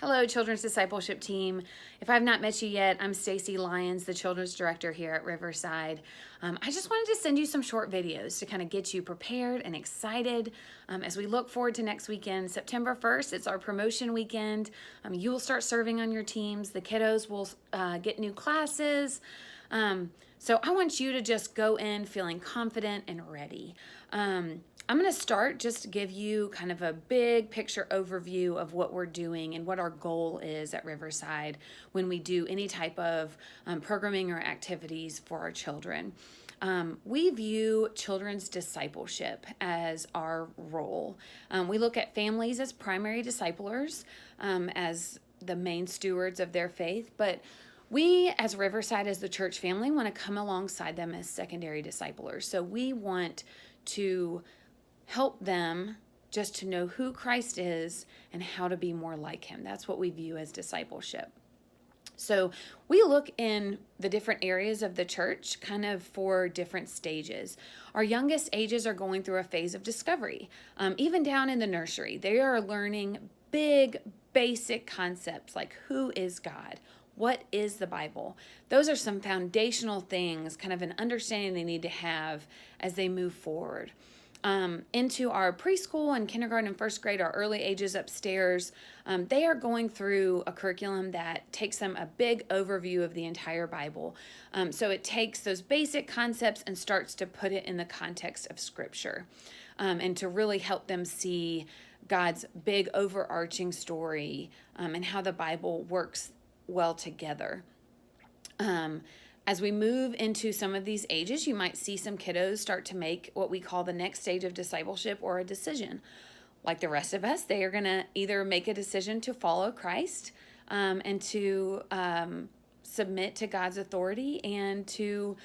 Hello, Children's Discipleship Team. If I've not met you yet, I'm Stacy Lyons, the Children's Director here at Riverside. I just wanted to send you some short videos to kind of get you prepared and excited as we look forward to next weekend. September 1st, it's our promotion weekend. You will start serving on your teams. The kiddos will get new classes. So I want you to just go in feeling confident and ready. I'm going to start just to give you kind of a big picture overview of what we're doing and what our goal is at Riverside when we do any type of programming or activities for our children. We view children's discipleship as our role. We look at families as primary disciplers, as the main stewards of their faith, but we as Riverside, as the church family, want to come alongside them as secondary disciplers. So we want to help them just to know who Christ is and how to be more like him. That's what we view as discipleship. So we look in the different areas of the church kind of for different stages. Our youngest ages are going through a phase of discovery. Even down in the nursery, they are learning big, basic concepts like who is God? What is the Bible? Those are some foundational things, kind of an understanding they need to have as they move forward. Into our preschool and kindergarten and first grade, our early ages upstairs, they are going through a curriculum that takes them a big overview of the entire Bible. So it takes those basic concepts and starts to put it in the context of Scripture, and to really help them see God's big overarching story, and how the Bible works well together. As we move into some of these ages, you might see some kiddos start to make what we call the next stage of discipleship or a decision. Like the rest of us, they are going to either make a decision to follow Christ, and to submit to God's authority and to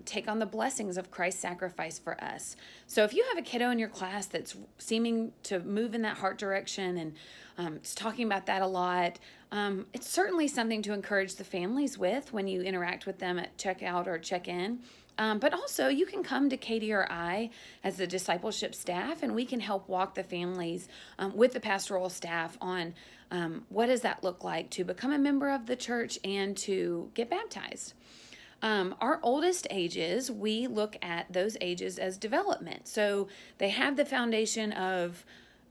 take on the blessings of Christ's sacrifice for us. So if you have a kiddo in your class that's seeming to move in that heart direction and is talking about that a lot, it's certainly something to encourage the families with when you interact with them at checkout or check-in. But also you can come to Katie or I as the discipleship staff, and we can help walk the families with the pastoral staff on what does that look like to become a member of the church and to get baptized. Our oldest ages, we look at those ages as development. So they have the foundation of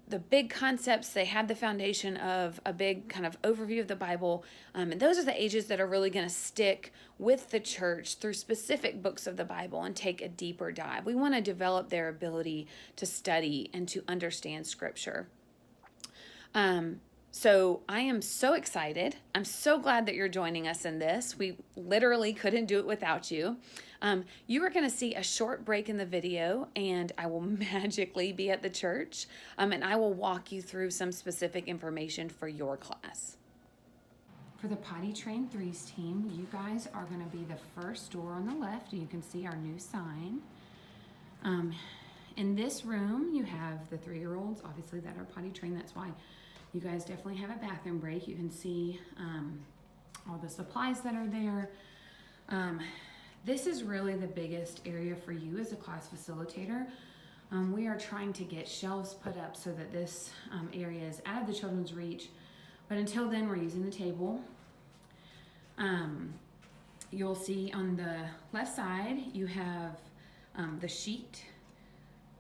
the big concepts, they have the foundation of a big kind of overview of the Bible, and those are the ages that are really going to stick with the church through specific books of the Bible and take a deeper dive. We want to develop their ability to study and to understand Scripture. So I am so excited. I'm so glad that you're joining us in this. We literally couldn't do it without you. You are going to see a short break in the video, and I will magically be at the church, and I will walk you through some specific information for your class. For the Potty Trained 3's team, you guys are going to be the first door on the left, and you can see our new sign. In this room, you have the 3-year-olds, obviously, that are potty trained. That's why you guys definitely have a bathroom break. You can see all the supplies that are there. This is really the biggest area for you as a class facilitator. We are trying to get shelves put up so that this area is out of the children's reach. But until then, we're using the table. You'll see on the left side, you have the sheet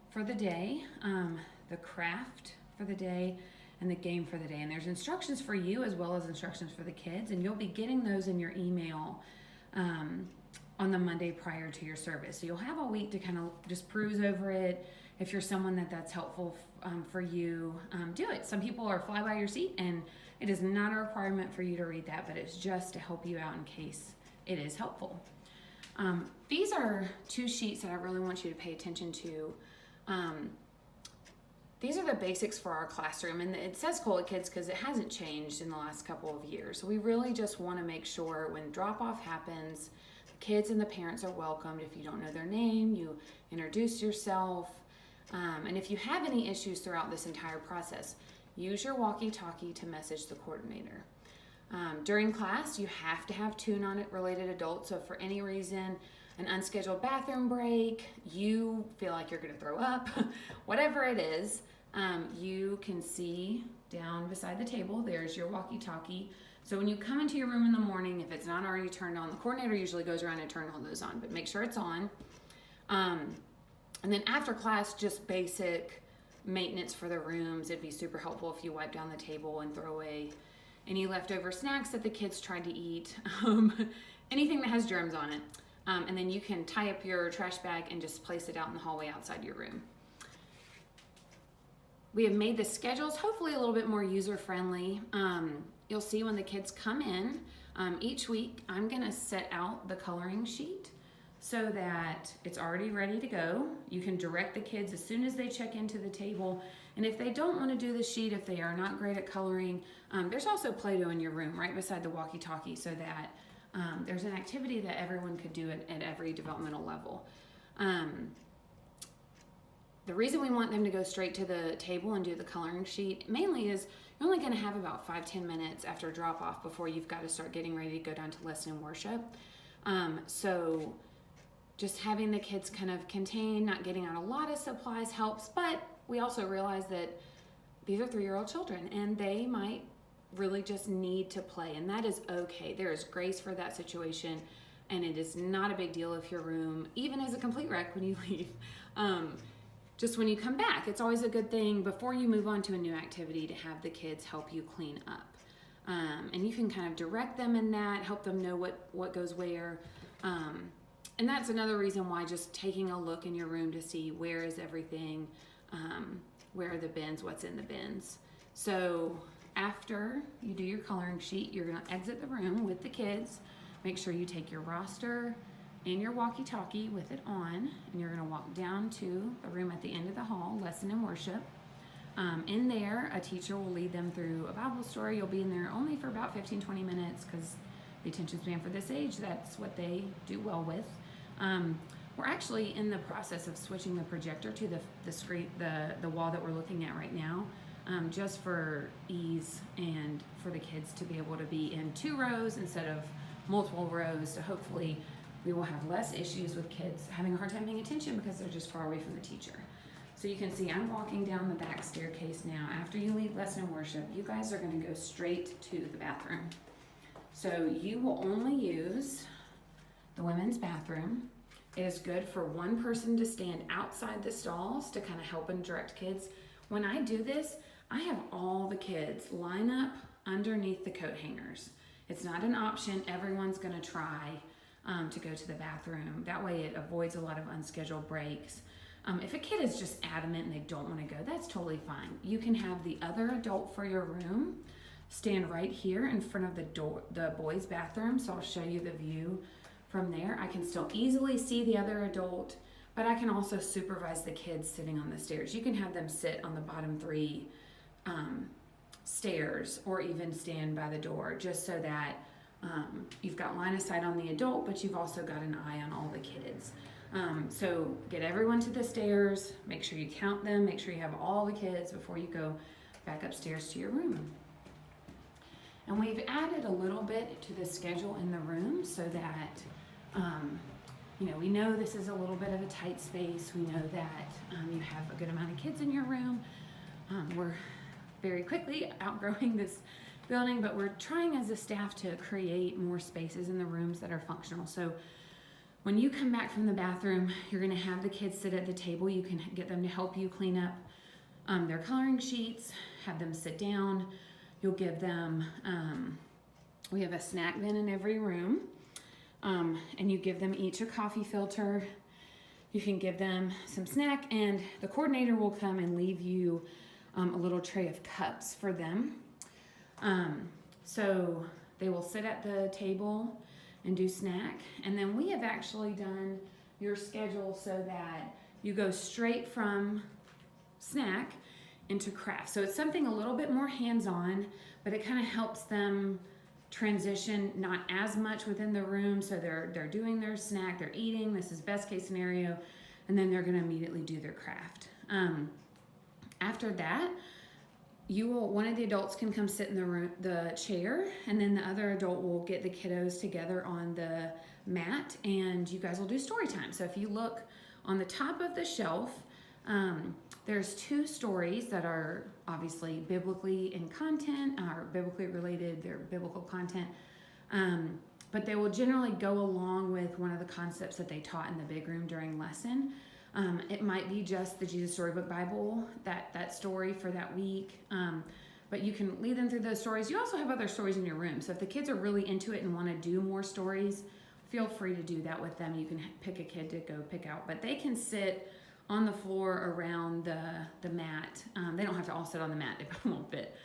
for the day, the craft for the day, and the game for the day. And there's instructions for you as well as instructions for the kids, and you'll be getting those in your email on the Monday prior to your service. So you'll have a week to kind of just peruse over it. If you're someone that's helpful for you, do it. Some people are fly by your seat, and it is not a requirement for you to read that, but it's just to help you out in case it is helpful. These are 2 sheets that I really want you to pay attention to. These are the basics for our classroom, and it says Cola Kids because it hasn't changed in the last couple of years. So we really just want to make sure when drop-off happens, the kids and the parents are welcomed. If you don't know their name, you introduce yourself. And if you have any issues throughout this entire process, use your walkie-talkie to message the coordinator. During class, you have to have 2 non-related adults. So if for any reason, an unscheduled bathroom break, you feel like you're going to throw up, whatever it is, you can see down beside the table. There's your walkie-talkie. So when you come into your room in the morning, if it's not already turned on, the coordinator usually goes around and turns all those on, but make sure it's on. And then after class, just basic maintenance for the rooms. It'd be super helpful if you wipe down the table and throw away any leftover snacks that the kids tried to eat, anything that has germs on it. And then you can tie up your trash bag and just place it out in the hallway outside your room. We have made the schedules hopefully a little bit more user-friendly. You'll see when the kids come in, each week I'm gonna set out the coloring sheet so that it's already ready to go. You can direct the kids as soon as they check into the table. And if they don't want to do the sheet, if they are not great at coloring, there's also Play-Doh in your room right beside the walkie-talkie so that there's an activity that everyone could do at every developmental level. The reason we want them to go straight to the table and do the coloring sheet mainly is you're only going to have about 5-10 minutes after drop-off before you've got to start getting ready to go down to lesson and worship. So just having the kids kind of contained, not getting out a lot of supplies helps, but we also realize that these are 3-year-old children and they might really just need to play, and that is okay. There is grace for that situation, and it is not a big deal if your room even is a complete wreck when you leave. Just when you come back, it's always a good thing before you move on to a new activity to have the kids help you clean up. And you can kind of direct them in that, help them know what goes where. And that's another reason why just taking a look in your room to see where is everything, where are the bins, what's in the bins. So after you do your coloring sheet, you're gonna exit the room with the kids. Make sure you take your roster and your walkie-talkie with it on, and you're gonna walk down to the room at the end of the hall, lesson and worship. In there, a teacher will lead them through a Bible story. You'll be in there only for about 15-20 minutes because the attention span for this age, that's what they do well with. We're actually in the process of switching the projector to the screen, the wall that we're looking at right now, just for ease and for the kids to be able to be in 2 rows instead of multiple rows. So hopefully we will have less issues with kids having a hard time paying attention because they're just far away from the teacher. So you can see I'm walking down the back staircase now. After you leave lesson and worship, you guys are going to go straight to the bathroom. So you will only use the women's bathroom. It is good for one person to stand outside the stalls to kind of help and direct kids. When I do this, I have all the kids line up underneath the coat hangers. It's not an option. Everyone's going to try to go to the bathroom. That way it avoids a lot of unscheduled breaks. If a kid is just adamant and they don't want to go, that's totally fine. You can have the other adult for your room stand right here in front of the door, the boys' bathroom. So I'll show you the view from there. I can still easily see the other adult, but I can also supervise the kids sitting on the stairs. You can have them sit on the bottom 3 stairs or even stand by the door just so that you've got line of sight on the adult, but you've also got an eye on all the kids. So get everyone to the stairs, make sure you count them, make sure you have all the kids before you go back upstairs to your room. And we've added a little bit to the schedule in the room so that, we know this is a little bit of a tight space. We know that you have a good amount of kids in your room. We're very quickly outgrowing this building, but we're trying as a staff to create more spaces in the rooms that are functional. So when you come back from the bathroom, you're gonna have the kids sit at the table. You can get them to help you clean up their coloring sheets, have them sit down. You'll give them, we have a snack bin in every room, and you give them each a coffee filter. You can give them some snack, and the coordinator will come and leave you a little tray of cups for them. So they will sit at the table and do snack, and then we have actually done your schedule so that you go straight from snack into craft. So it's something a little bit more hands-on, but it kind of helps them transition not as much within the room. So they're doing their snack, they're eating, this is best case scenario, and then they're gonna immediately do their craft. After that, one of the adults can come sit in the chair, and then the other adult will get the kiddos together on the mat, and you guys will do story time. So if you look on the top of the shelf, There's 2 stories that are obviously biblically in content, or biblically related, they're biblical content. But they will generally go along with one of the concepts that they taught in the big room during lesson. It might be just the Jesus Storybook Bible, that story for that week. But you can lead them through those stories. You also have other stories in your room. So if the kids are really into it and want to do more stories, feel free to do that with them. You can pick a kid to go pick out. But they can sit on the floor around the mat. They don't have to all sit on the mat if it won't fit.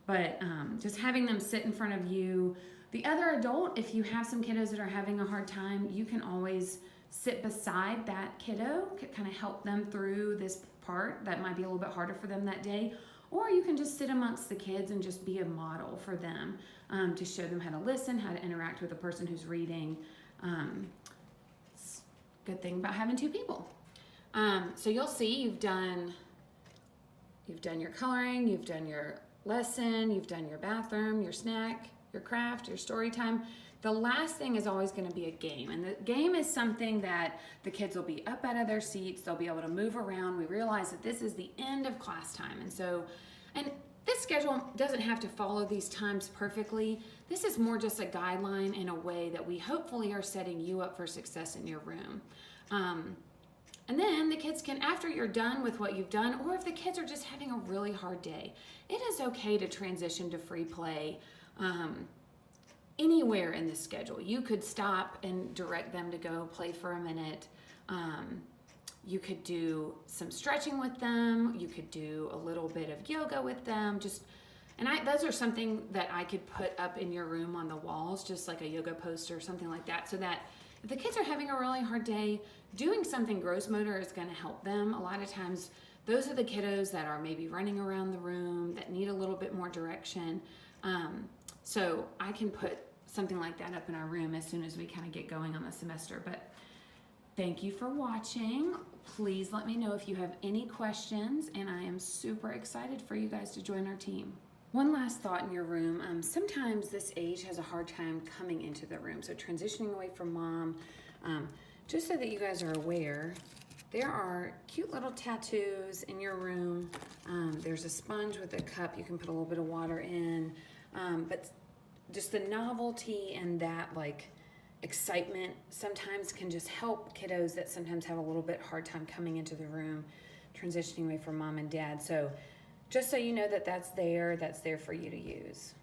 But just having them sit in front of you. The other adult, if you have some kiddos that are having a hard time, you can always sit beside that kiddo, kind of help them through this part that might be a little bit harder for them that day. Or you can just sit amongst the kids and just be a model for them, to show them how to listen, how to interact with the person who's reading. It's a good thing about having 2 people. So you'll see you've done your coloring, you've done your lesson, you've done your bathroom, your snack, your craft, your story time. The last thing is always going to be a game. And the game is something that the kids will be up out of their seats. They'll be able to move around. We realize that this is the end of class time. And this schedule doesn't have to follow these times perfectly. This is more just a guideline in a way that we hopefully are setting you up for success in your room. And then the kids can, after you're done with what you've done, or if the kids are just having a really hard day, it is okay to transition to free play. Anywhere in the schedule. You could stop and direct them to go play for a minute. You could do some stretching with them. You could do a little bit of yoga with them. Those are something that I could put up in your room on the walls, just like a yoga poster or something like that, so that if the kids are having a really hard day, doing something gross motor is going to help them. A lot of times, those are the kiddos that are maybe running around the room, that need a little bit more direction. So I can put something like that up in our room as soon as we kind of get going on the semester. But thank you for watching. Please let me know if you have any questions, and I am super excited for you guys to join our team. One last thought in your room. Sometimes this age has a hard time coming into the room. So transitioning away from mom, just so that you guys are aware, there are cute little tattoos in your room. There's a sponge with a cup you can put a little bit of water in. But just the novelty and that excitement sometimes can just help kiddos that sometimes have a little bit hard time coming into the room, transitioning away from mom and dad. So just so you know that that's there for you to use.